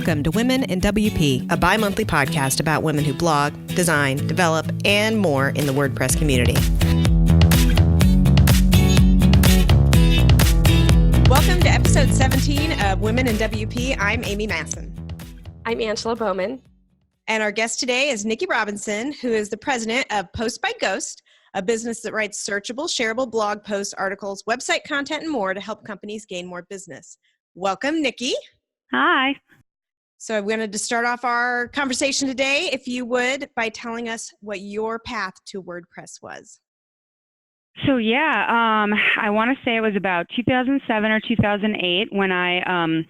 Welcome to Women in WP, a bi-monthly podcast about women who blog, design, develop, and more in the WordPress community. Welcome to episode 17 of Women in WP. I'm Amy Masson. I'm Angela Bowman. And our guest today is Niki Robinson, who is the president of Post by Ghost, a business that writes searchable, shareable blog posts, articles, website content, and more to help companies gain more business. Welcome, Niki. Hi. So I wanted to start off our conversation today, if you would, by telling us what your path to WordPress was. So I want to say it was about 2007 or 2008 when I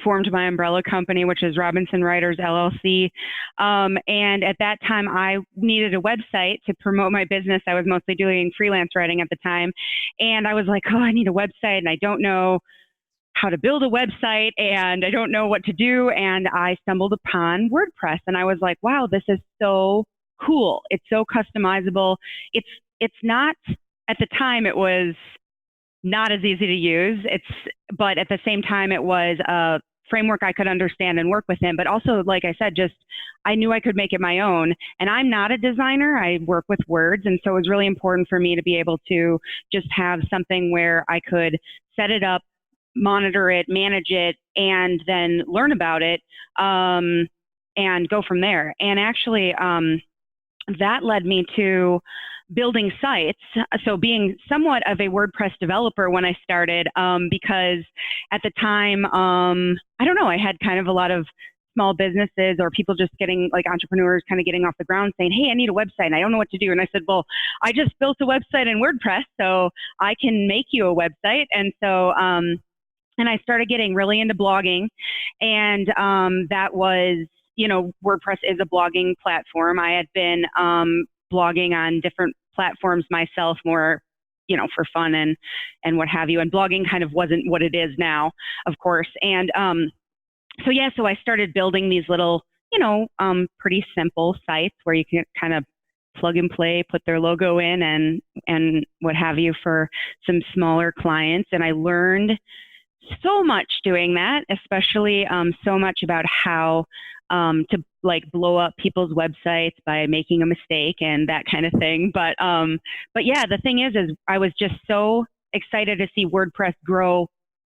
formed my umbrella company, which is Robinson Writers LLC. And at that time, I needed a website to promote my business. I was mostly doing freelance writing at the time. And I was like, oh, I need a website and I don't know how to build a website and I don't know what to do. And I stumbled upon WordPress and I was like, wow, this is so cool. It's so customizable. It's not, at the time it was not as easy to use. But at the same time it was a framework I could understand and work within. But also, like I said, I knew I could make it my own. And I'm not a designer. I work with words. And so it was really important for me to be able to just have something where I could set it up, monitor it, manage it, and then learn about it and go from there. And actually, that led me to building sites. So being somewhat of a WordPress developer when I started, because at the time, I don't know, I had kind of a lot of small businesses or people just getting, like entrepreneurs kind of getting off the ground saying, hey, I need a website and I don't know what to do. And I said, well, I just built a website in WordPress, so I can make you a website. And so, and I started getting really into blogging, and that was, WordPress is a blogging platform. I had been blogging on different platforms myself, more, for fun and what have you. And blogging kind of wasn't what it is now, of course. And so I started building these little, pretty simple sites where you can kind of plug and play, put their logo in and what have you for some smaller clients. And I learned so much doing that, especially so much about how to blow up people's websites by making a mistake and that kind of thing. But yeah, the thing is I was just so excited to see WordPress grow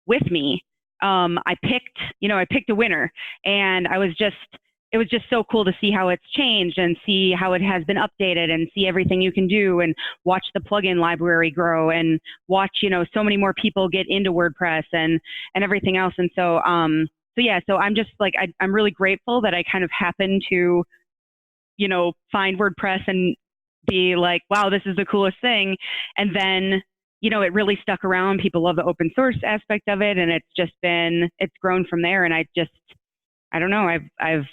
with me. I picked a winner, and it was just so cool to see how it's changed and see how it has been updated and see everything you can do and watch the plugin library grow and watch, so many more people get into WordPress and everything else. And so, so I'm just I'm really grateful that I kind of happened to, find WordPress and be like, wow, this is the coolest thing. And then, it really stuck around. People love the open source aspect of it. And it's grown from there. And I don't know. I've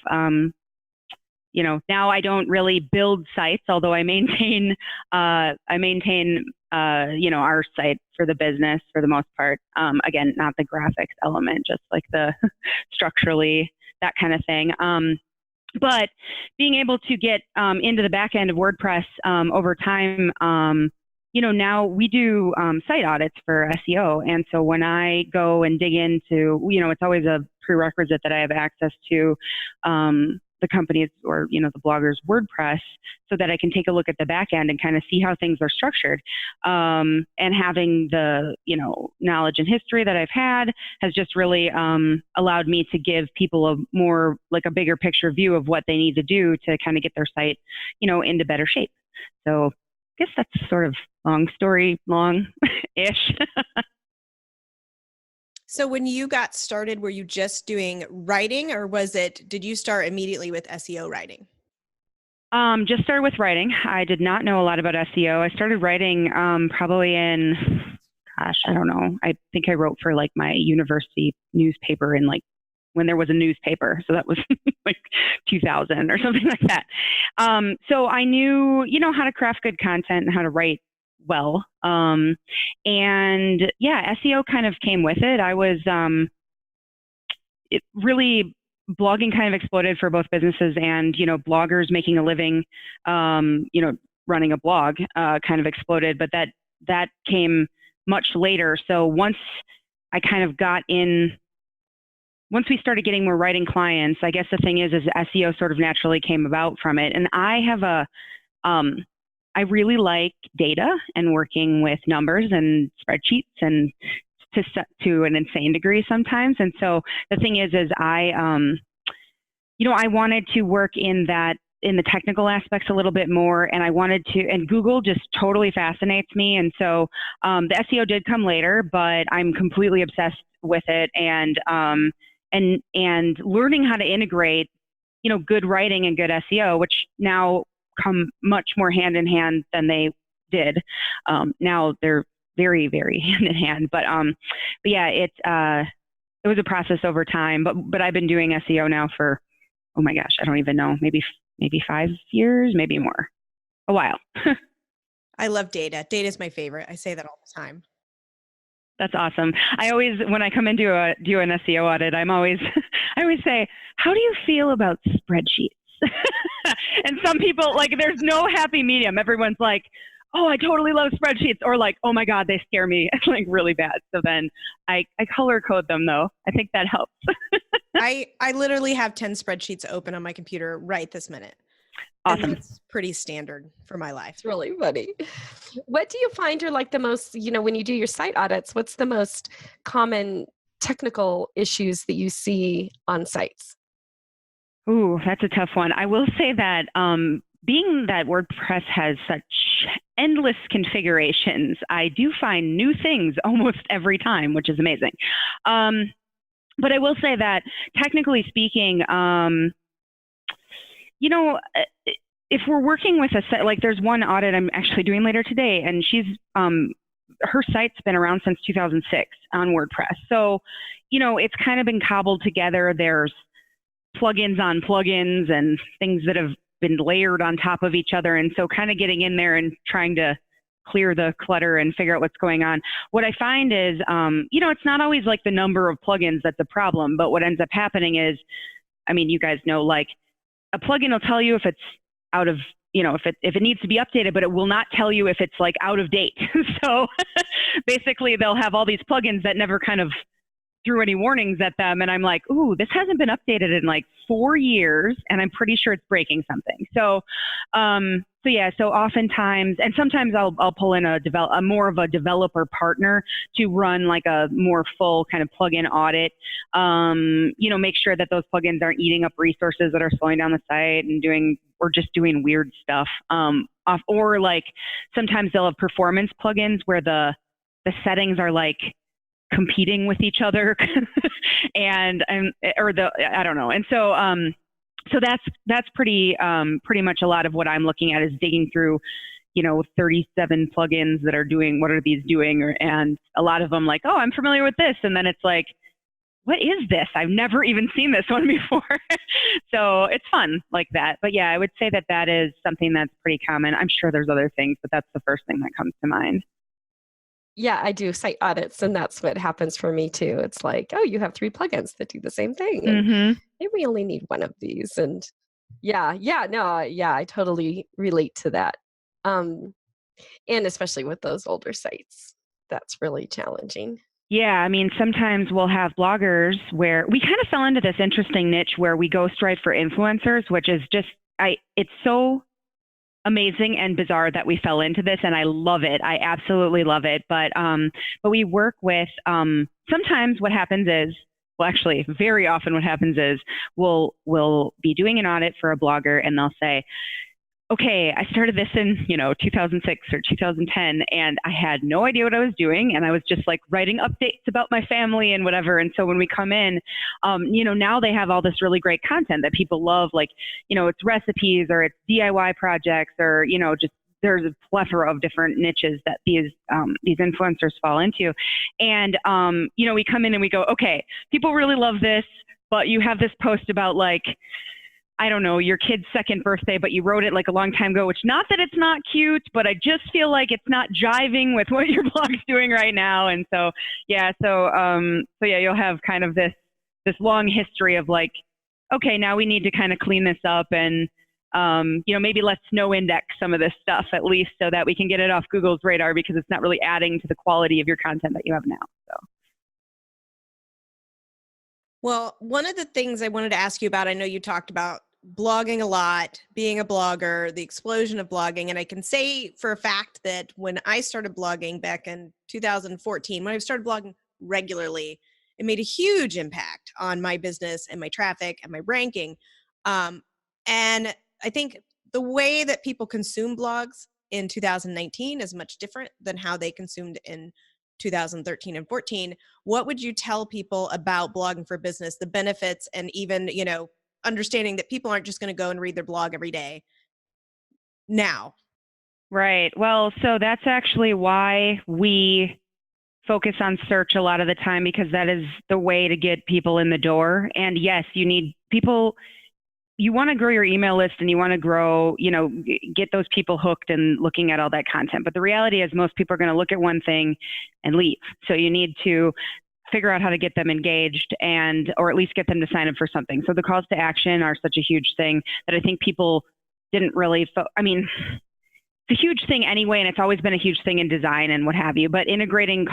now I don't really build sites, although I maintain our site for the business for the most part. Again, not the graphics element, just like the structurally, that kind of thing. But being able to get into the back end of WordPress over time, now we do site audits for SEO. And so when I go and dig into, it's always a prerequisite that I have access to the company's or, the blogger's WordPress so that I can take a look at the back end and kind of see how things are structured. And having the, knowledge and history that I've had has just really allowed me to give people a more, a bigger picture view of what they need to do to kind of get their site, into better shape. So I guess that's sort of long-ish. So when you got started, were you just doing writing, or did you start immediately with SEO writing? Just started with writing. I did not know a lot about SEO. I started writing probably in, I don't know. I think I wrote for my university newspaper in when there was a newspaper. So that was 2000 or something like that. So I knew, how to craft good content and how to write well. And yeah, SEO kind of came with it. I was, blogging kind of exploded for both businesses and, bloggers making a living, running a blog, kind of exploded, but that came much later. So once I kind of got in once we started getting more writing clients, I guess the thing is SEO sort of naturally came about from it. And I have I really like data and working with numbers and spreadsheets and to an insane degree sometimes. And so the thing is I wanted to work in the technical aspects a little bit more, and I wanted to, and Google just totally fascinates me. And so the SEO did come later, but I'm completely obsessed with it, and learning how to integrate, good writing and good SEO, which now come much more hand in hand than they did. Now they're very, very hand in hand, but yeah, it was a process over time, but I've been doing SEO now for, oh my gosh, I don't even know, maybe 5 years, maybe more, a while. I love data. Data is my favorite. I say that all the time. That's awesome. I always, when I come into do an SEO audit, I always say, how do you feel about spreadsheets? And some people, like, there's no happy medium. Everyone's like, oh, I totally love spreadsheets, or like, oh my God, they scare me like really bad. So then I color code them though. I think that helps. I literally have 10 spreadsheets open on my computer right this minute. Awesome. And that's pretty standard for my life. It's really funny. What do you find are like the most, when you do your site audits, what's the most common technical issues that you see on sites? Ooh, that's a tough one. I will say that being that WordPress has such endless configurations, I do find new things almost every time, which is amazing. But I will say that technically speaking, if we're working with a set, like there's one audit I'm actually doing later today, and she's, her site's been around since 2006 on WordPress. So, it's kind of been cobbled together. There's plugins on plugins and things that have been layered on top of each other. And so kind of getting in there and trying to clear the clutter and figure out what's going on. What I find is, it's not always like the number of plugins that's a problem, but what ends up happening is, you guys know, like a plugin will tell you if it's out of, if it needs to be updated, but it will not tell you if it's like out of date. So basically they'll have all these plugins that never kind of threw any warnings at them. And I'm like, ooh, this hasn't been updated in like 4 years, and I'm pretty sure it's breaking something. So, so oftentimes, and sometimes I'll pull in a more of a developer partner to run like a more full kind of plugin audit. Make sure that those plugins aren't eating up resources that are slowing down the site and just doing weird stuff. Or like sometimes they'll have performance plugins where the settings are like competing with each other I don't know. And so that's pretty much a lot of what I'm looking at is digging through, 37 plugins that are doing, what are these doing? And a lot of them like, oh, I'm familiar with this. And then it's like, what is this? I've never even seen this one before. So it's fun like that. But yeah, I would say that is something that's pretty common. I'm sure there's other things, but that's the first thing that comes to mind. Yeah, I do site audits, and that's what happens for me too. It's like, oh, you have 3 plugins that do the same thing, and maybe we only need one of these. And I totally relate to that. And especially with those older sites, that's really challenging. Yeah, sometimes we'll have bloggers where we kind of fell into this interesting niche where we ghostwrite for influencers, which is just, it's so amazing and bizarre that we fell into this, and I love it. I absolutely love it. But we work with, sometimes what happens is, well, actually very often what happens is we'll be doing an audit for a blogger, and they'll say, okay, I started this in, 2006 or 2010, and I had no idea what I was doing. And I was just like writing updates about my family and whatever. And so when we come in, now they have all this really great content that people love, like, it's recipes or it's DIY projects or, just there's a plethora of different niches that these influencers fall into. And, we come in and we go, okay, people really love this, but you have this post about like, I don't know, your kid's second birthday, but you wrote it like a long time ago, which not that it's not cute, but I just feel like it's not jiving with what your blog's doing right now. And so, you'll have kind of this long history of like, okay, now we need to kind of clean this up and, maybe let's no index some of this stuff at least so that we can get it off Google's radar because it's not really adding to the quality of your content that you have now. So. Well, one of the things I wanted to ask you about, I know you talked about blogging a lot, being a blogger, the explosion of blogging. And I can say for a fact that when I started blogging back in 2014, when I started blogging regularly, it made a huge impact on my business and my traffic and my ranking. And I think the way that people consume blogs in 2019 is much different than how they consumed in 2013 and 14. What would you tell people about blogging for business, the benefits, and even, understanding that people aren't just going to go and read their blog every day now? Right. Well, so that's actually why we focus on search a lot of the time, because that is the way to get people in the door. And yes, you need people. You want to grow your email list and you want to grow, get those people hooked and looking at all that content. But the reality is most people are going to look at one thing and leave. So you need to figure out how to get them engaged or at least get them to sign up for something. So the calls to action are such a huge thing that I think people didn't really, it's a huge thing anyway, and it's always been a huge thing in design and what have you. But integrating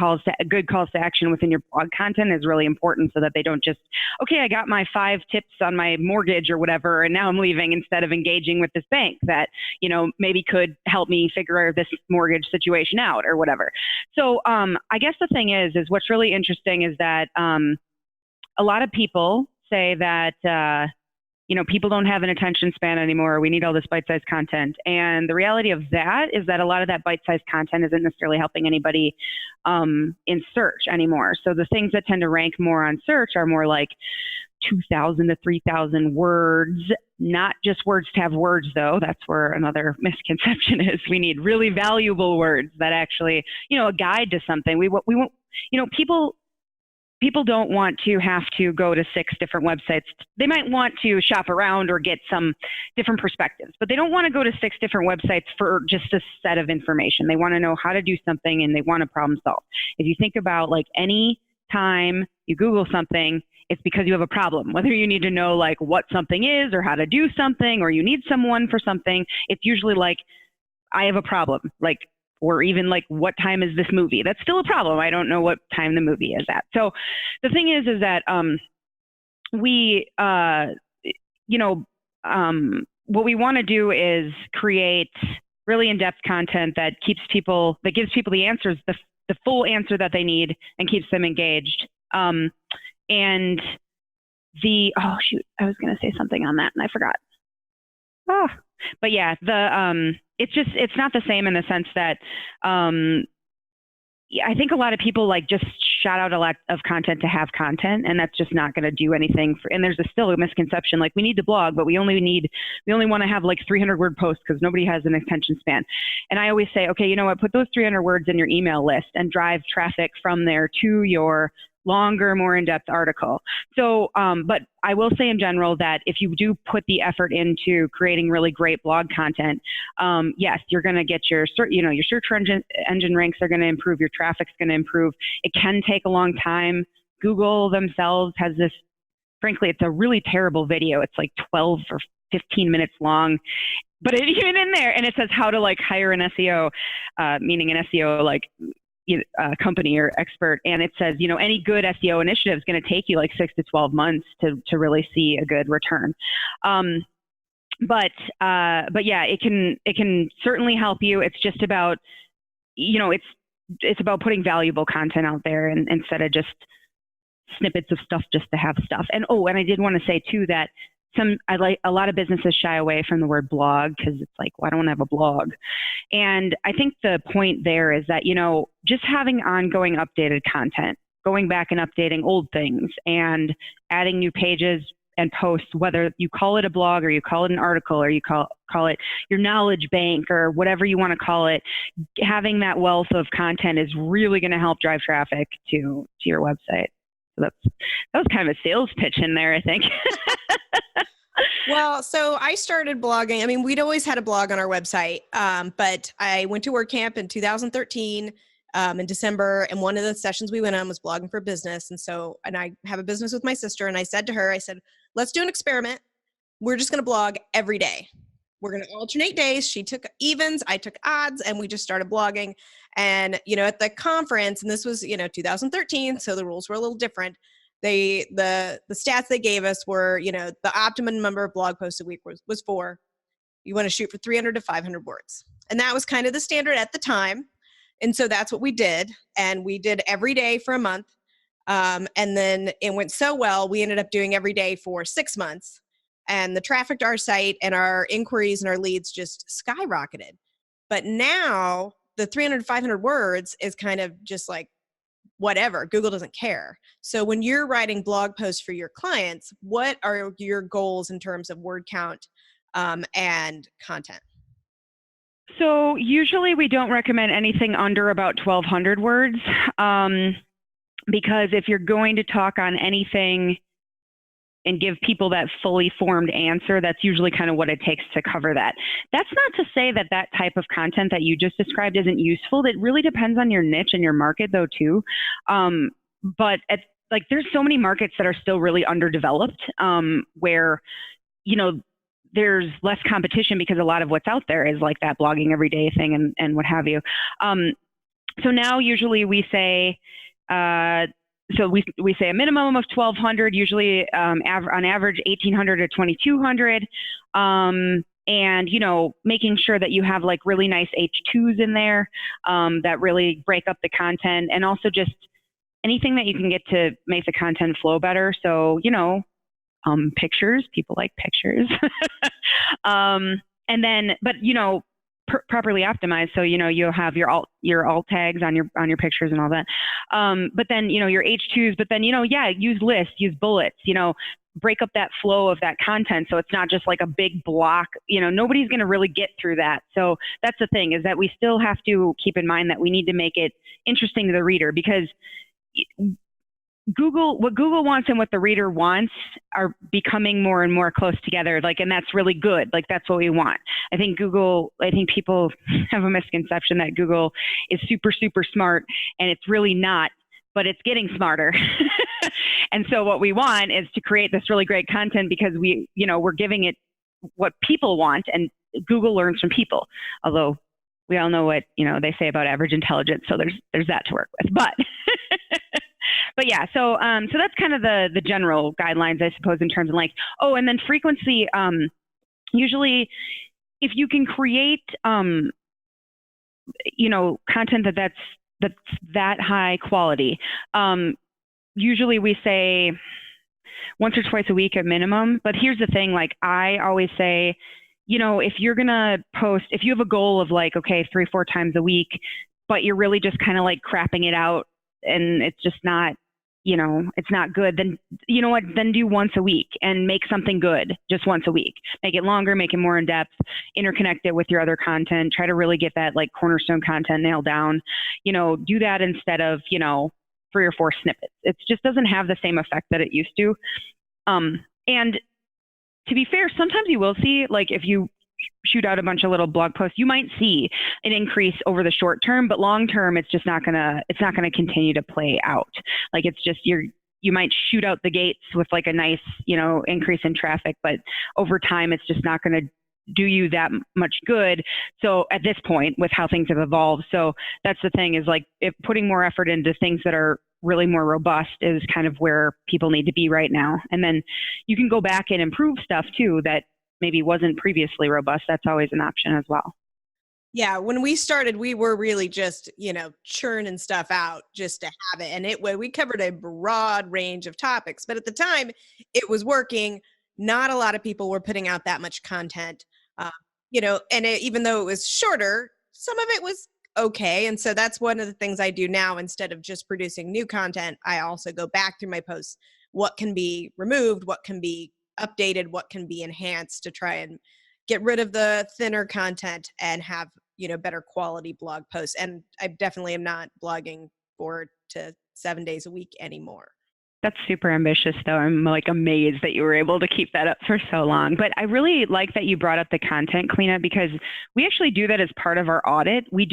good calls to action within your blog content is really important, so that they don't just, okay, I got my 5 tips on my mortgage or whatever, and now I'm leaving, instead of engaging with this bank that, maybe could help me figure this mortgage situation out or whatever. So I guess the thing is what's really interesting is that a lot of people say that people don't have an attention span anymore. We need all this bite-sized content. And the reality of that is that a lot of that bite-sized content isn't necessarily helping anybody in search anymore. So the things that tend to rank more on search are more like 2,000 to 3,000 words, not just words to have words, though. That's where another misconception is. We need really valuable words that actually, a guide to something. We want, people don't want to have to go to 6 different websites. They might want to shop around or get some different perspectives, but they don't want to go to 6 different websites for just a set of information. They want to know how to do something, and they want to problem solve. If you think about any time you Google something, it's because you have a problem. Whether you need to know what something is or how to do something, or you need someone for something, it's usually I have a problem. Or even what time is this movie? That's still a problem. I don't know what time the movie is at. So the thing is that we, what we want to do is create really in-depth content that gives people the answers, the full answer that they need, and keeps them engaged. And I was going to say something on that and I forgot. But yeah, it's not the same in the sense that I think a lot of people just shout out a lot of content to have content, and that's just not going to do anything. And there's still a misconception we need to blog, but we only want to have 300 word posts because nobody has an attention span. And I always say, okay, you know what? Put those 300 words in your email list and drive traffic from there to your longer, more in-depth article. So, but I will say in general that if you do put the effort into creating really great blog content, yes, you're going to get your search engine ranks are going to improve, your traffic's going to improve. It can take a long time. Google themselves has this, frankly, it's a really terrible video. It's 12 or 15 minutes long. But even in there, and it says how to hire an SEO, meaning an SEO company or expert, and it says any good SEO initiative is going to take you 6 to 12 months to really see a good return. But yeah, it can certainly help you. It's just about it's about putting valuable content out there, and instead of just snippets of stuff just to have stuff. And I did want to say too that a lot of businesses shy away from the word blog because it's well, I don't want to have a blog. And I think the point there is that, just having ongoing updated content, going back and updating old things and adding new pages and posts, whether you call it a blog or you call it an article or you call it your knowledge bank or whatever you want to call it, having that wealth of content is really going to help drive traffic to your website. So that was kind of a sales pitch in there, I think. Well, so I started blogging. I mean, we'd always had a blog on our website, but I went to WordCamp in 2013 in December, and one of the sessions we went on was blogging for business. And I have a business with my sister, and I said to her, let's do an experiment. We're just going to blog every day. We're going to alternate days. She took evens, I took odds, and we just started blogging. And, at the conference, and this was, 2013, so the rules were a little different. the stats they gave us were, you know, the optimum number of blog posts a week was 4. You want to shoot for 300 to 500 words. And that was kind of the standard at the time. And so that's what we did. And we did every day for a month. And then it went so well, we ended up doing every day for 6 months. And the traffic to our site and our inquiries and our leads just skyrocketed. But now the 300 to 500 words is kind of just like whatever. Google doesn't care. So when you're writing blog posts for your clients, what are your goals in terms of word count and content? So usually we don't recommend anything under about 1,200 words because if you're going to talk on anything and give people that fully formed answer, that's usually kind of what it takes to cover that. That's not to say that that type of content that you just described isn't useful. It really depends on your niche and your market though too. But like there's so many markets that are still really underdeveloped where, you know, there's less competition because a lot of what's out there is like that blogging everyday thing and what have you. So now usually we say, so we say a minimum of 1,200, usually on average 1,800 to 2,200, and you know, making sure that you have like really nice H2s in there that really break up the content, and also just anything that you can get to make the content flow better. So you know, pictures, people like pictures, and then but you know, properly optimized. So, you know, you'll have your alt tags on your pictures and all that. But then, you know, your H2s, but then, you know, yeah, use lists, use bullets, you know, break up that flow of that content. So it's not just like a big block, you know, nobody's going to really get through that. So that's the thing, is that we still have to keep in mind that we need to make it interesting to the reader, because what Google wants and what the reader wants are becoming more and more close together. Like, and that's really good. Like, that's what we want. I think people have a misconception that Google is super, super smart, and it's really not, but it's getting smarter. And so what we want is to create this really great content because we're giving it what people want, and Google learns from people. Although we all know what, you know, they say about average intelligence. So there's that to work with, but yeah, so that's kind of the general guidelines, I suppose, in terms of like, oh, and then frequency. Usually, if you can create, you know, content that's that high quality, usually we say once or twice a week at minimum. But here's the thing, like I always say, you know, if you're gonna post, if you have a goal of like, okay, 3-4 times a week, but you're really just kind of like crapping it out, and it's just not, you know, it's not good, then you know what, then do once a week and make something good just once a week. Make it longer, make it more in depth, interconnect it with your other content, try to really get that like cornerstone content nailed down. You know, do that instead of, you know, 3 or 4 snippets. It just doesn't have the same effect that it used to. And to be fair, sometimes you will see, like if you shoot out a bunch of little blog posts, you might see an increase over the short term, but long term, it's not gonna continue to play out. Like it's just, you might shoot out the gates with like a nice, you know, increase in traffic, but over time, it's just not gonna do you that much good. So at this point, with how things have evolved, so that's the thing, is like if putting more effort into things that are really more robust is kind of where people need to be right now. And then you can go back and improve stuff too that maybe wasn't previously robust. That's always an option as well. Yeah, when we started, we were really just, you know, churning stuff out just to have it. And we covered a broad range of topics, but at the time it was working. Not a lot of people were putting out that much content, you know, and even though it was shorter, some of it was okay. And so that's one of the things I do now. Instead of just producing new content, I also go back through my posts. What can be removed? What can be updated? What can be enhanced to try and get rid of the thinner content and have, you know, better quality blog posts. And I definitely am not blogging 4 to 7 days a week anymore. That's super ambitious, though. I'm like amazed that you were able to keep that up for so long. But I really like that you brought up the content cleanup, because we actually do that as part of our audit. We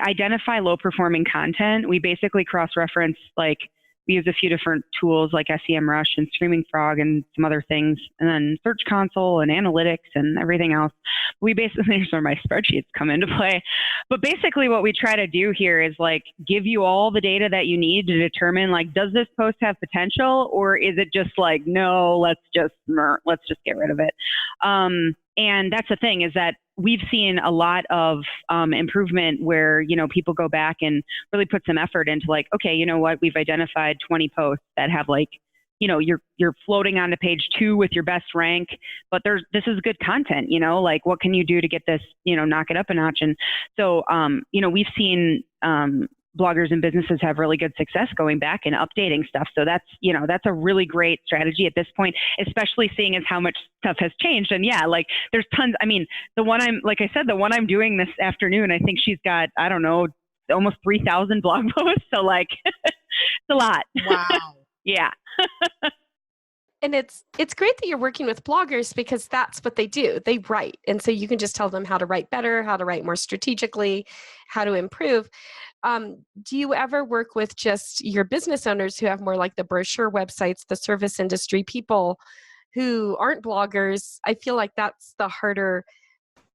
identify low performing content. We basically cross-reference like we use a few different tools like SEMrush and Screaming Frog and some other things, and then Search Console and analytics and everything else. We basically, here's where my spreadsheets come into play. But basically what we try to do here is like give you all the data that you need to determine like, does this post have potential, or is it just like, no, let's just get rid of it. And that's the thing, is that we've seen a lot of improvement where, you know, people go back and really put some effort into like, okay, you know what, we've identified 20 posts that have like, you know, you're floating onto page 2 with your best rank, but this is good content, you know, like what can you do to get this, you know, knock it up a notch? And so, you know, we've seen bloggers and businesses have really good success going back and updating stuff. So that's, you know, that's a really great strategy at this point, especially seeing as how much stuff has changed. And yeah, like there's tons. I mean, the one I'm doing this afternoon, I think she's got, I don't know, almost 3,000 blog posts. So like, it's a lot. Wow. Yeah. And it's great that you're working with bloggers, because that's what they do. They write. And so you can just tell them how to write better, how to write more strategically, how to improve. Do you ever work with just your business owners who have more like the brochure websites, the service industry people who aren't bloggers? I feel like that's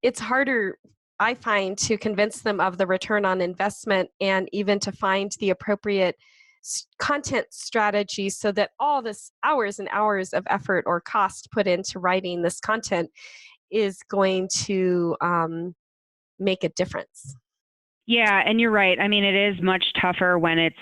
it's harder, I find, to convince them of the return on investment and even to find the appropriate content strategy so that all this hours and hours of effort or cost put into writing this content is going to make a difference. Yeah, and you're right. I mean, it is much tougher when it's,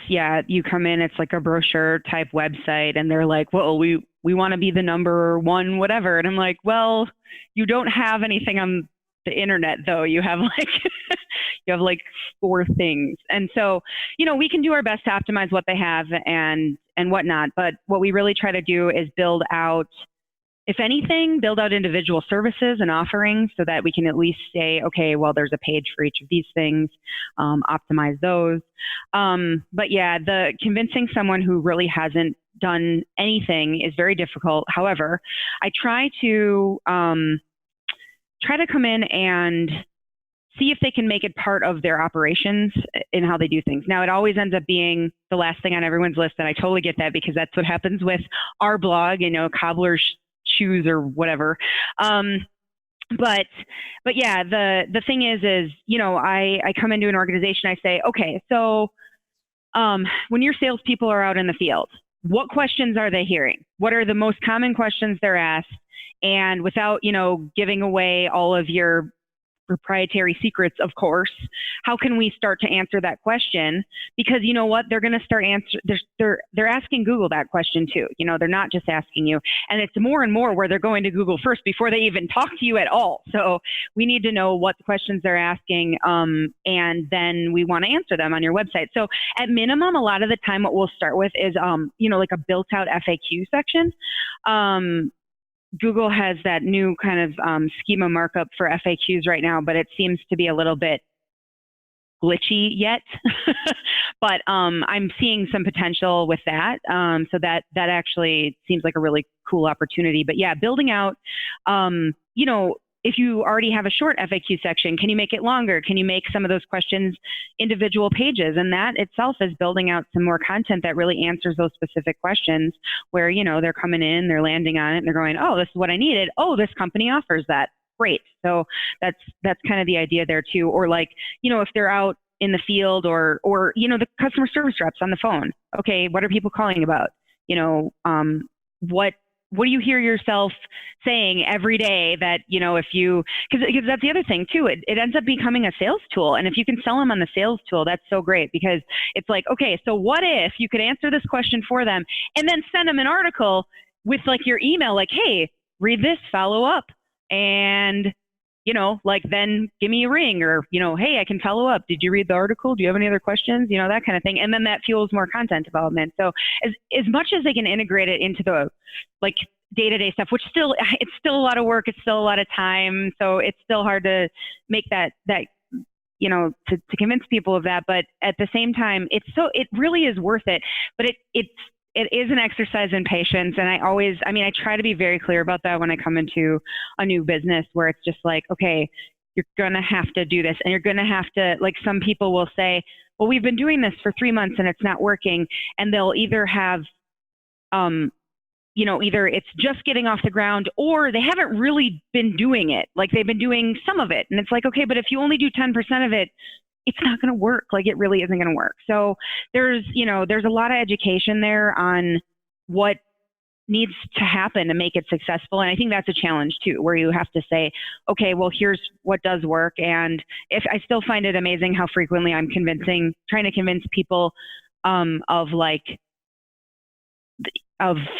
you come in, it's like a brochure type website and they're like, well, we want to be the number one, whatever. And I'm like, well, you don't have anything on the internet though. You have like 4 things. And so, you know, we can do our best to optimize what they have and whatnot. But what we really try to do is build out individual services and offerings so that we can at least say, okay, well, there's a page for each of these things, optimize those. But yeah, the convincing someone who really hasn't done anything is very difficult. However, I try to come in and see if they can make it part of their operations in how they do things. Now, it always ends up being the last thing on everyone's list, and I totally get that because that's what happens with our blog, you know, cobbler's shoes or whatever. But yeah, the thing is, you know, I come into an organization, I say, okay, so when your salespeople are out in the field, what questions are they hearing? What are the most common questions they're asked? And without, you know, giving away all of your proprietary secrets, of course, how can we start to answer that question? Because you know what, they're going to start they're asking Google that question too. You know, they're not just asking you, and it's more and more where they're going to Google first before they even talk to you at all. So we need to know what questions they're asking, and then we want to answer them on your website. So at minimum, a lot of the time, what we'll start with is, you know, like a built-out FAQ section. Google has that new kind of schema markup for FAQs right now, but it seems to be a little bit glitchy yet. But I'm seeing some potential with that. So that actually seems like a really cool opportunity. But yeah, building out, you know, if you already have a short FAQ section, can you make it longer? Can you make some of those questions individual pages? And that itself is building out some more content that really answers those specific questions where, you know, they're coming in, they're landing on it, and they're going, oh, this is what I needed. Oh, this company offers that. Great. So that's kind of the idea there too. Or like, you know, if they're out in the field or, you know, the customer service reps on the phone. Okay, what are people calling about? You know, what do you hear yourself saying every day that, you know, because that's the other thing too, it ends up becoming a sales tool. And if you can sell them on the sales tool, that's so great because it's like, okay, so what if you could answer this question for them and then send them an article with like your email, like, hey, read this, follow up. And, you know, like then give me a ring or, you know, hey, I can follow up. Did you read the article? Do you have any other questions? You know, that kind of thing. And then that fuels more content development. So as much as they can integrate it into the like day-to-day stuff, which it's still a lot of work. It's still a lot of time. So it's still hard to make that, you know, to convince people of that. But at the same time, it really is worth it. But it is an exercise in patience. And I try to be very clear about that when I come into a new business where it's just like, okay, you're going to have to do this and you're going to have to, like some people will say, well, we've been doing this for 3 months and it's not working. And they'll either have, either it's just getting off the ground or they haven't really been doing it. Like they've been doing some of it. And it's like, okay, but if you only do 10% of it, it's not going to work. Like it really isn't going to work. So there's a lot of education there on what needs to happen to make it successful. And I think that's a challenge too, where you have to say, okay, well, here's what does work. And if I still find it amazing how frequently I'm trying to convince people of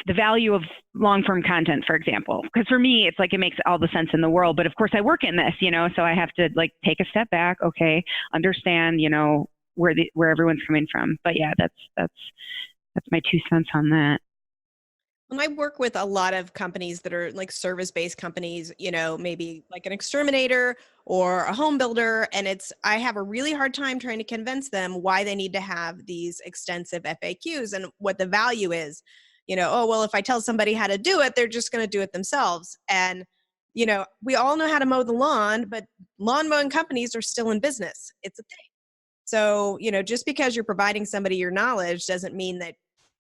the value of long-form content, for example. Because for me, it's like it makes all the sense in the world. But of course I work in this, so I have to like take a step back, okay, understand, where everyone's coming from. But yeah, that's my 2 cents on that. And I work with a lot of companies that are like service-based companies, maybe like an exterminator or a home builder. And I have a really hard time trying to convince them why they need to have these extensive FAQs and what the value is. Oh, well, if I tell somebody how to do it, they're just going to do it themselves. And, we all know how to mow the lawn, but lawn mowing companies are still in business. It's a thing. So, just because you're providing somebody your knowledge doesn't mean that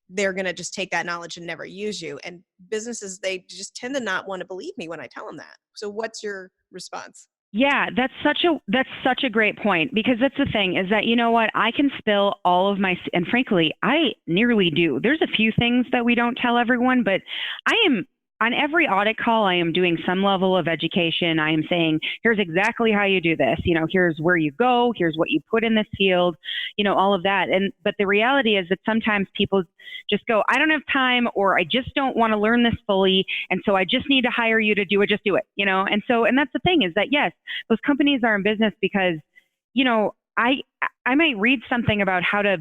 they're going to just take that knowledge and never use you. And businesses, they just tend to not want to believe me when I tell them that. So what's your response? Yeah, that's such a great point, because that's the thing is that, I can spill all of and frankly, I nearly do. There's a few things that we don't tell everyone, but I am on every audit call, I am doing some level of education. I am saying, here's exactly how you do this. Here's where you go. Here's what you put in this field, all of that. But the reality is that sometimes people just go, I don't have time, or I just don't want to learn this fully. And so I just need to hire you to do it. Just do it, And that's the thing is that, yes, those companies are in business because, I might read something about how to,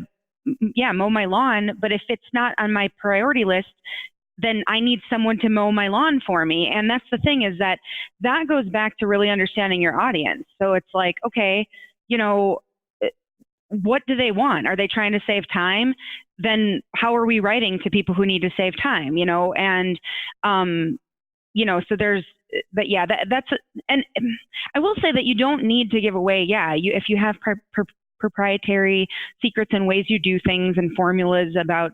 mow my lawn, but if it's not on my priority list, then I need someone to mow my lawn for me. And that's the thing is that goes back to really understanding your audience. So it's like, okay, what do they want? Are they trying to save time? Then how are we writing to people who need to save time, and, so but yeah, and I will say that you don't need to give away. If you have proprietary secrets and ways you do things and formulas about,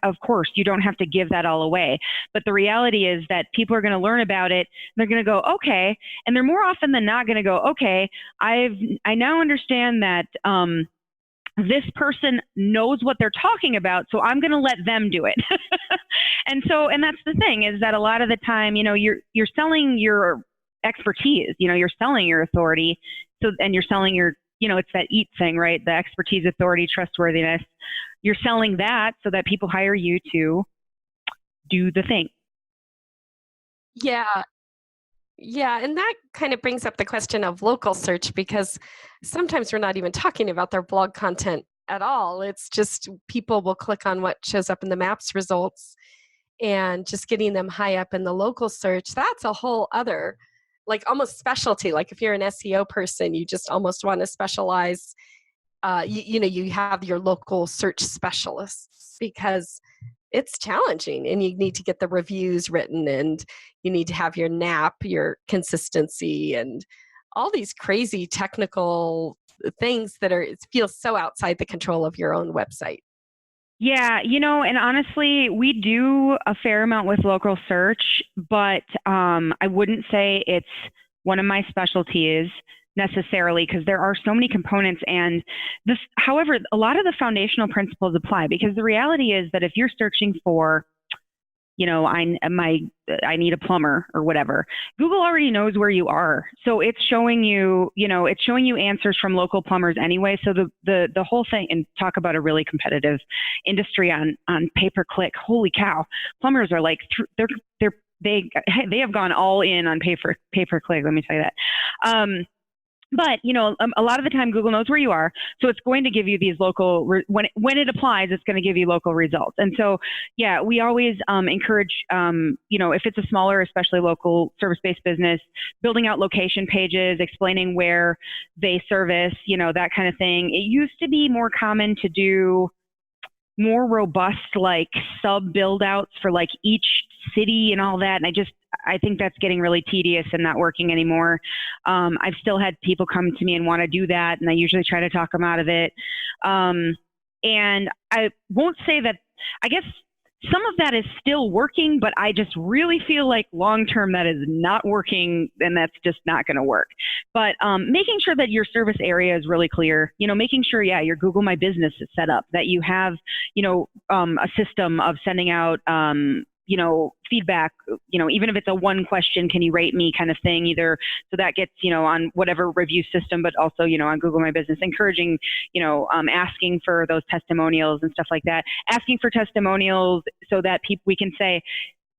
of course, you don't have to give that all away. But the reality is that people are going to learn about it. They're going to go, okay. And they're more often than not going to go, okay, I now understand that this person knows what they're talking about, so I'm going to let them do it. And that's the thing is that a lot of the time, you're selling your expertise, you're selling your authority. And you're selling your, it's that EAT thing, right? The expertise, authority, trustworthiness. You're selling that so that people hire you to do the thing. Yeah. And that kind of brings up the question of local search, because sometimes we're not even talking about their blog content at all. It's just people will click on what shows up in the maps results, and just getting them high up in the local search. That's a whole other, like almost specialty. Like if you're an SEO person, you just almost want to specialize. You have your local search specialists, because it's challenging and you need to get the reviews written, and you need to have your NAP, your consistency, and all these crazy technical things that it feels so outside the control of your own website. Yeah, and honestly, we do a fair amount with local search, but I wouldn't say it's one of my specialties necessarily, because there are so many components. And this, however, a lot of the foundational principles apply, because the reality is that if you're searching for, I need a plumber or whatever, Google already knows where you are. So it's showing you, answers from local plumbers anyway. So the whole thing, and talk about a really competitive industry on pay-per-click. Holy cow. Plumbers are like, they have gone all in on pay-per-click. Let me tell you that. But, a lot of the time Google knows where you are. So it's going to give you these local, when it applies, it's going to give you local results. And so, yeah, we always encourage, if it's a smaller, especially local service-based business, building out location pages, explaining where they service, that kind of thing. It used to be more common to do more robust, like sub build outs for like each city and all that. And I think that's getting really tedious and not working anymore. I've still had people come to me and want to do that, and I usually try to talk them out of it. And I won't say that, I guess some of that is still working, but I just really feel like long-term that is not working, and that's just not going to work. But making sure that your service area is really clear, making sure, your Google My Business is set up, that you have, a system of sending out, feedback, even if it's a one question, can you rate me kind of thing, either so that gets, on whatever review system, but also, on Google My Business, encouraging, asking for those testimonials and stuff like that, asking for testimonials so that we can say,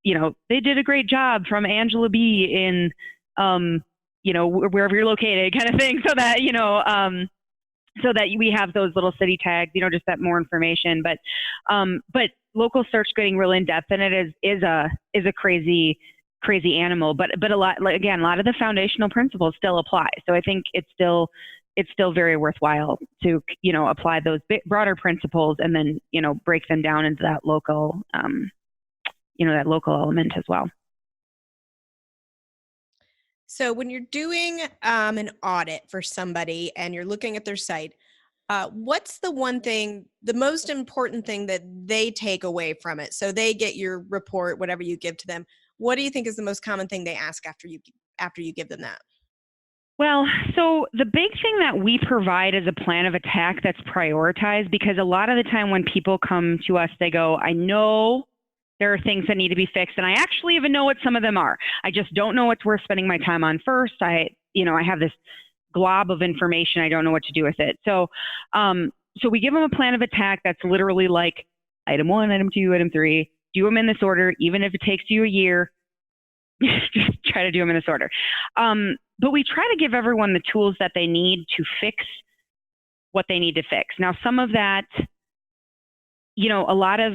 they did a great job from Angela B in, wherever you're located kind of thing, so that, so that we have those little city tags, just that more information. But local search getting real in depth in it is a crazy animal. But a lot, again, a lot of the foundational principles still apply. So I think it's still very worthwhile to apply those broader principles and then break them down into that local that local element as well. So when you're doing an audit for somebody and you're looking at their site, what's the most important thing that they take away from it? So they get your report, whatever you give to them. What do you think is the most common thing they ask after you give them that? Well, so the big thing that we provide is a plan of attack that's prioritized, because a lot of the time when people come to us, they go, I know there are things that need to be fixed, and I actually even know what some of them are. I just don't know what's worth spending my time on first. I have this glob of information. I don't know what to do with it. So we give them a plan of attack that's literally like item 1, item 2, item 3. Do them in this order, even if it takes you a year. Just try to do them in this order. But we try to give everyone the tools that they need to fix what they need to fix. Now, some of that, a lot of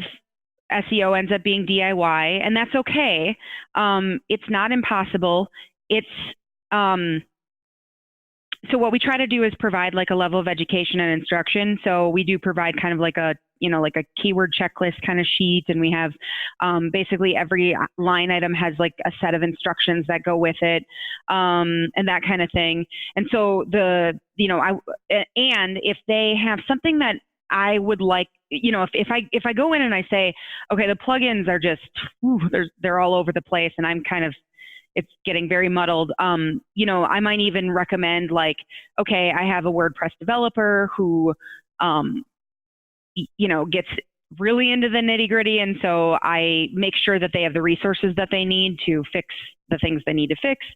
SEO ends up being DIY, and that's okay. It's not impossible. So what we try to do is provide like a level of education and instruction. So we do provide kind of like a keyword checklist kind of sheet, and we have basically every line item has like a set of instructions that go with it, and that kind of thing. And so and if they have something that I would like, if I go in and I say, okay, the plugins are just, they're all over the place, and it's getting very muddled. I might even recommend like, okay, I have a WordPress developer who, gets really into the nitty gritty. And so I make sure that they have the resources that they need to fix the things they need to fix.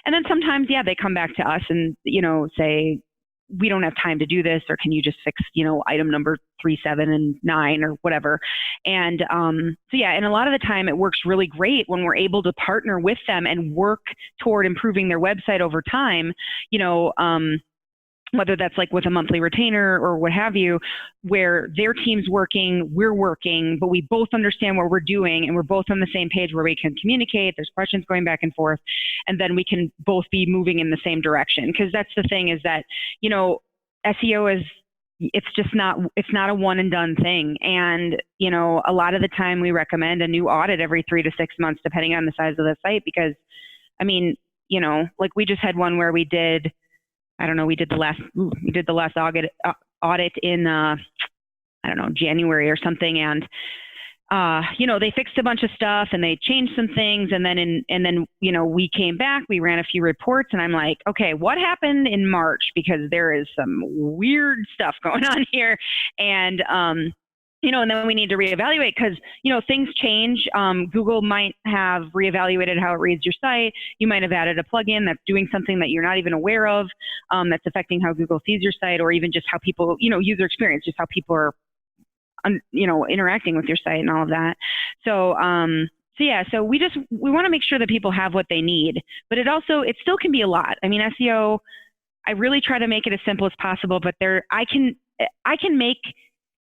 And then sometimes, they come back to us and, say, we don't have time to do this, or can you just fix, item number 3, 7, and 9 or whatever. And and a lot of the time it works really great when we're able to partner with them and work toward improving their website over time, whether that's like with a monthly retainer or what have you, where their team's working, we're working, but we both understand what we're doing and we're both on the same page where we can communicate, there's questions going back and forth, and then we can both be moving in the same direction. Because that's the thing, is that, SEO it's not a one and done thing. And, a lot of the time we recommend a new audit every 3 to 6 months, depending on the size of the site, because like we just had one where we did the last audit in, January or something. And, they fixed a bunch of stuff and they changed some things. And then, we came back, we ran a few reports, and I'm like, okay, what happened in March? Because there is some weird stuff going on here. And, and then we need to reevaluate because, things change. Google might have reevaluated how it reads your site. You might have added a plugin that's doing something that you're not even aware of, that's affecting how Google sees your site, or even just how people, user experience, just how people are, interacting with your site and all of that. So we want to make sure that people have what they need, but it still can be a lot. I mean, SEO, I really try to make it as simple as possible, but I can make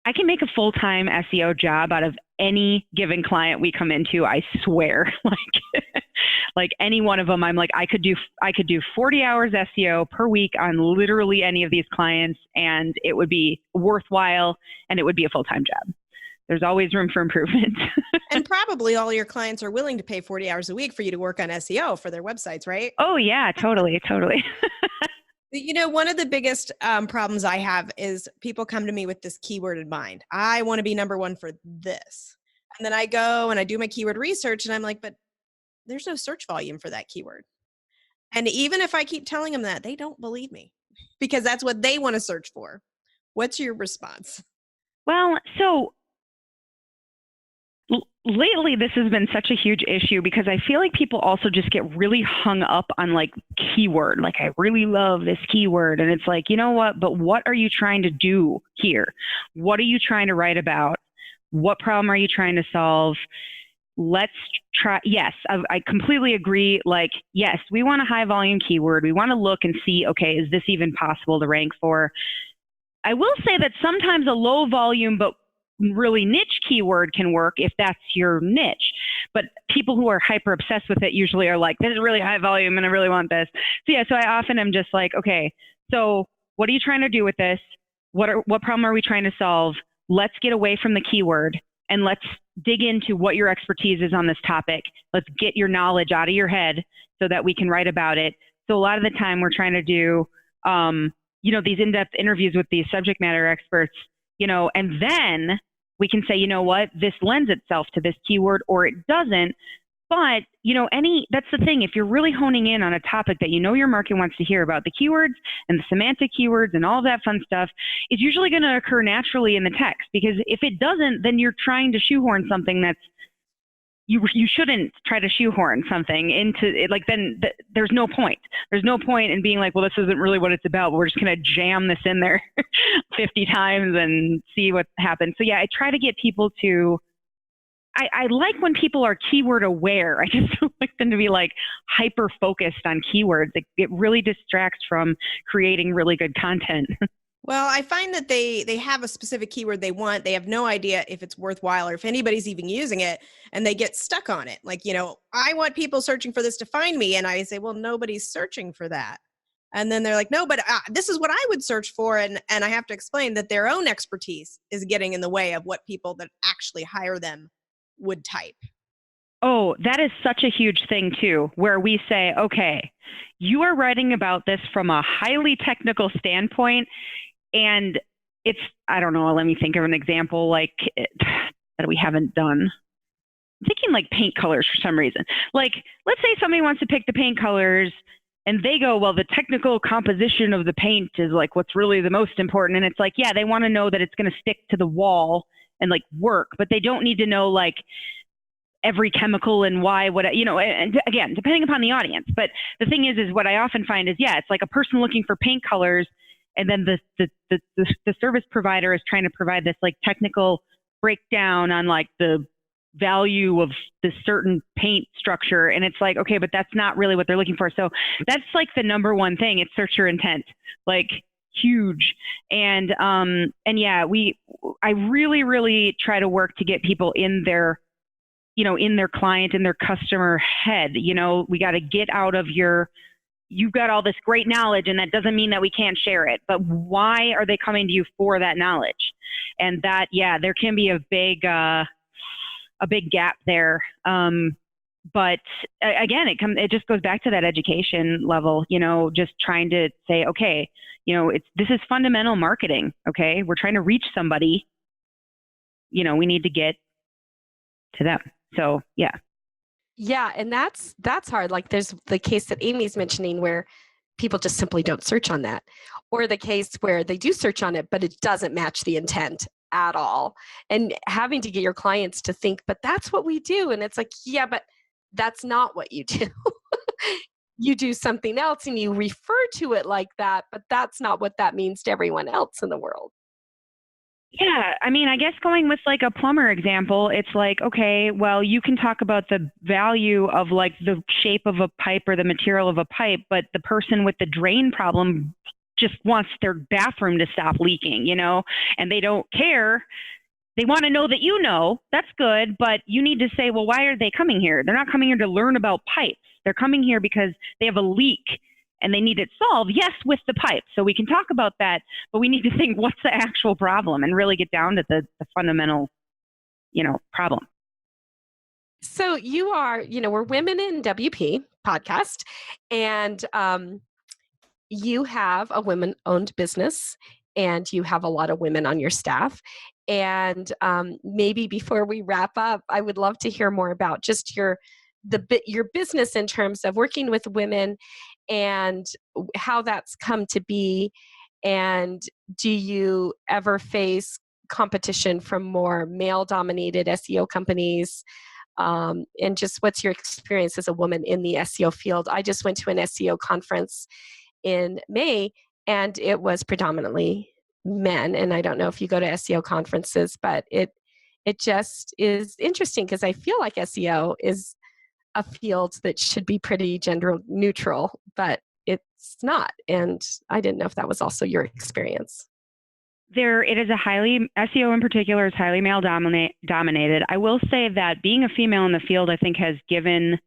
a full-time SEO job out of any given client we come into, I swear. Like any one of them, I'm like, I could do 40 hours SEO per week on literally any of these clients, and it would be worthwhile and it would be a full-time job. there's always room for improvement. And probably all your clients are willing to pay 40 hours a week for you to work on SEO for their websites, right? Oh yeah, totally. One of the biggest problems I have is people come to me with this keyword in mind. I want to be number one for this. And then I go and I do my keyword research and I'm like, but there's no search volume for that keyword. And even if I keep telling them that, they don't believe me because that's what they want to search for. What's your response? Well, so lately this has been such a huge issue because I feel like people also just get really hung up on like keyword. Like, I really love this keyword. And it's like, you know what, but what are you trying to do here? What are you trying to write about? What problem are you trying to solve? Let's try. Yes, I completely agree. Like, yes, we want a high volume keyword. We want to look and see, okay, is this even possible to rank for? I will say that sometimes a low volume, but really niche keyword can work if that's your niche. But people who are hyper obsessed with it usually are like, this is really high volume and I really want this. So yeah, so I often am just like, okay, so what are you trying to do with this? What problem are we trying to solve? Let's get away from the keyword and let's dig into what your expertise is on this topic. Let's get your knowledge out of your head so that we can write about it. So a lot of the time we're trying to do, these in-depth interviews with these subject matter experts, and then we can say, you know what, this lends itself to this keyword or it doesn't. But, that's the thing. If you're really honing in on a topic that your market wants to hear about, the keywords and the semantic keywords and all that fun stuff, it's usually going to occur naturally in the text. Because if it doesn't, then you're trying to shoehorn something that's, you shouldn't try to shoehorn something into it. Like, then there's no point. There's no point in being like, well, this isn't really what it's about. We're just going to jam this in there 50 times and see what happens. So yeah, I try to get people to, I like when people are keyword aware. I just don't like them to be like hyper focused on keywords. It really distracts from creating really good content. Well, I find that they have a specific keyword they want. They have no idea if it's worthwhile or if anybody's even using it, and they get stuck on it. Like, I want people searching for this to find me. And I say, well, nobody's searching for that. And then they're like, no, but this is what I would search for. And I have to explain that their own expertise is getting in the way of what people that actually hire them would type. Oh, that is such a huge thing too, where we say, okay, you are writing about this from a highly technical standpoint. And it's, I don't know, let me think of an example like that we haven't done. I'm thinking like paint colors for some reason. Like, let's say somebody wants to pick the paint colors and they go, well, the technical composition of the paint is like what's really the most important. And it's like, yeah, they want to know that it's going to stick to the wall and like work, but they don't need to know like every chemical and why, and again, depending upon the audience. But the thing is what I often find is, yeah, it's like a person looking for paint colors. And then the service provider is trying to provide this like technical breakdown on like the value of the certain paint structure. And it's like, okay, but that's not really what they're looking for. So that's like the number one thing. It's search your intent, like huge. And yeah, I really, really try to work to get people in their, in their client, in their customer head. We got to get out of you've got all this great knowledge and that doesn't mean that we can't share it, but why are they coming to you for that knowledge? And that, yeah, there can be a big gap there. But again, it just goes back to that education level, just trying to say, okay, this is fundamental marketing. Okay. We're trying to reach somebody, we need to get to them. So yeah. Yeah, and that's hard. Like there's the case that Amy's mentioning where people just simply don't search on that, or the case where they do search on it, but it doesn't match the intent at all. And having to get your clients to think, but that's what we do. And it's like, yeah, but that's not what you do. You do something else and you refer to it like that, but that's not what that means to everyone else in the world. Yeah, I mean, I guess going with like a plumber example, it's like, okay, well, you can talk about the value of like the shape of a pipe or the material of a pipe, but the person with the drain problem just wants their bathroom to stop leaking, and they don't care. They want to know that that's good, but you need to say, well, why are they coming here? They're not coming here to learn about pipes. They're coming here because they have a leak and they need it solved, yes, with the pipe. So we can talk about that, but we need to think what's the actual problem and really get down to the fundamental problem. So you are, we're Women in WP podcast, and you have a women-owned business, and you have a lot of women on your staff. And maybe before we wrap up, I would love to hear more about just your business in terms of working with women and how that's come to be. And do you ever face competition from more male-dominated SEO companies? And just what's your experience as a woman in the SEO field? I just went to an SEO conference in May, and it was predominantly men. And I don't know if you go to SEO conferences, but it just is interesting because I feel like SEO is a field that should be pretty gender neutral, but it's not. And I didn't know if that was also your experience. It is SEO in particular is highly male dominated. I will say that being a female in the field, I think, has given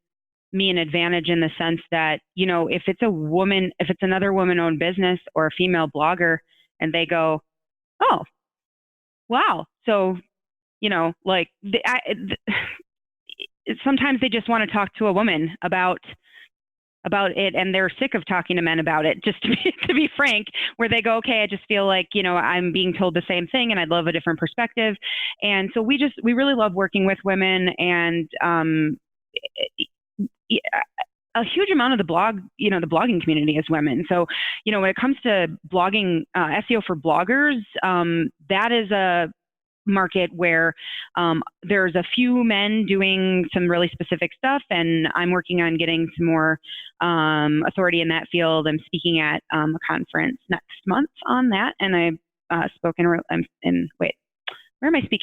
me an advantage in the sense that, if it's another woman-owned business or a female blogger and they go, oh, wow. So, sometimes they just want to talk to a woman about it, and they're sick of talking to men about it, just to be frank, where they go, okay, I just feel like, I'm being told the same thing and I'd love a different perspective. And so we really love working with women, and a huge amount of the the blogging community is women. So, when it comes to blogging, SEO for bloggers, that is a market where there's a few men doing some really specific stuff, and I'm working on getting some more authority in that field. I'm speaking at a conference next month on that, and I'm speaking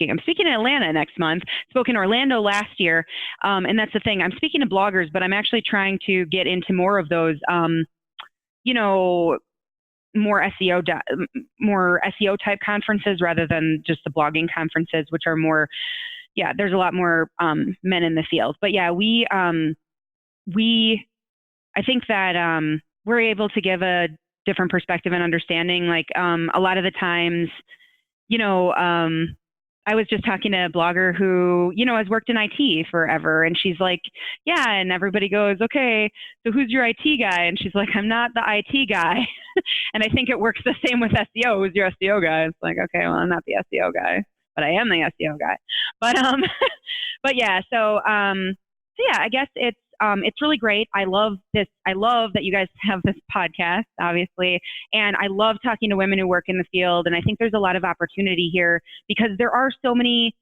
in Atlanta next month. Spoke in Orlando last year, and that's the thing. I'm speaking to bloggers, but I'm actually trying to get into more of those, more SEO type conferences rather than just the blogging conferences, which are more, there's a lot more men in the field. But I think that we're able to give a different perspective and understanding. Like a lot of the times, I was just talking to a blogger who, has worked in IT forever. And she's like, yeah. And everybody goes, okay, so who's your IT guy? And she's like, I'm not the IT guy. And I think it works the same with SEO. Who's your SEO guy? It's like, okay, well, I'm not the SEO guy, but I am the SEO guy. But, I guess it's really great. I love this. I love that you guys have this podcast, obviously. And I love talking to women who work in the field. And I think there's a lot of opportunity here because there are so many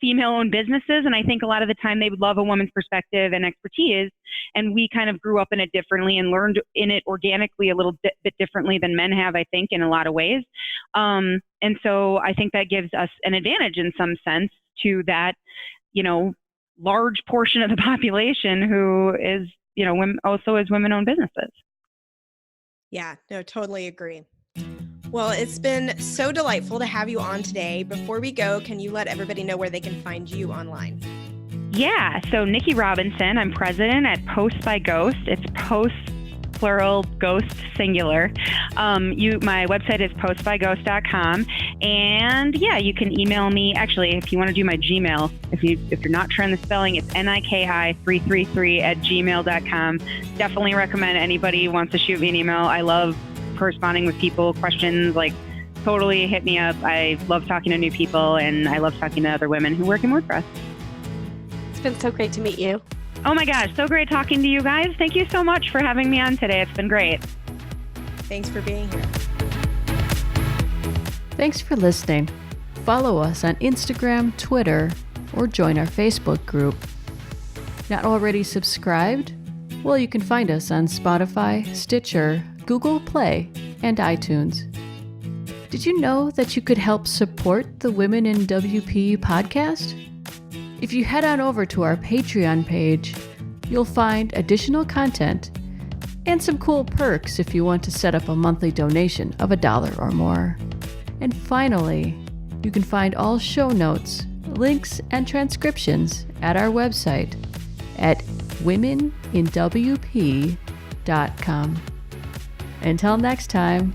female-owned businesses. And I think a lot of the time they would love a woman's perspective and expertise. And we kind of grew up in it differently and learned in it organically a little bit differently than men have, I think, in a lot of ways. And so I think that gives us an advantage in some sense to that, large portion of the population who is, also is women-owned businesses. Yeah, no, totally agree. Well, it's been so delightful to have you on today. Before we go, can you let everybody know where they can find you online? Yeah, so Niki Robinson, I'm president at Post by Ghost. It's Post plural, Ghost singular. My website is postbyghost.com, and you can email me. Actually, if you want to do my Gmail, if you're not sure on the spelling, it's niki333@gmail.com. Definitely recommend anybody who wants to shoot me an email. I love corresponding with people, questions, totally hit me up. I love talking to new people, and I love talking to other women who work in WordPress. It's been so great to meet you. Oh my gosh, so great talking to you guys. Thank you so much for having me on today. It's been great. Thanks for being here. Thanks for listening. Follow us on Instagram, Twitter, or join our Facebook group. Not already subscribed? Well, you can find us on Spotify, Stitcher, Google Play, and iTunes. Did you know that you could help support the Women in WP podcast? If you head on over to our Patreon page, you'll find additional content and some cool perks if you want to set up a monthly donation of $1 or more. And finally, you can find all show notes, links, and transcriptions at our website at womeninwp.com. Until next time.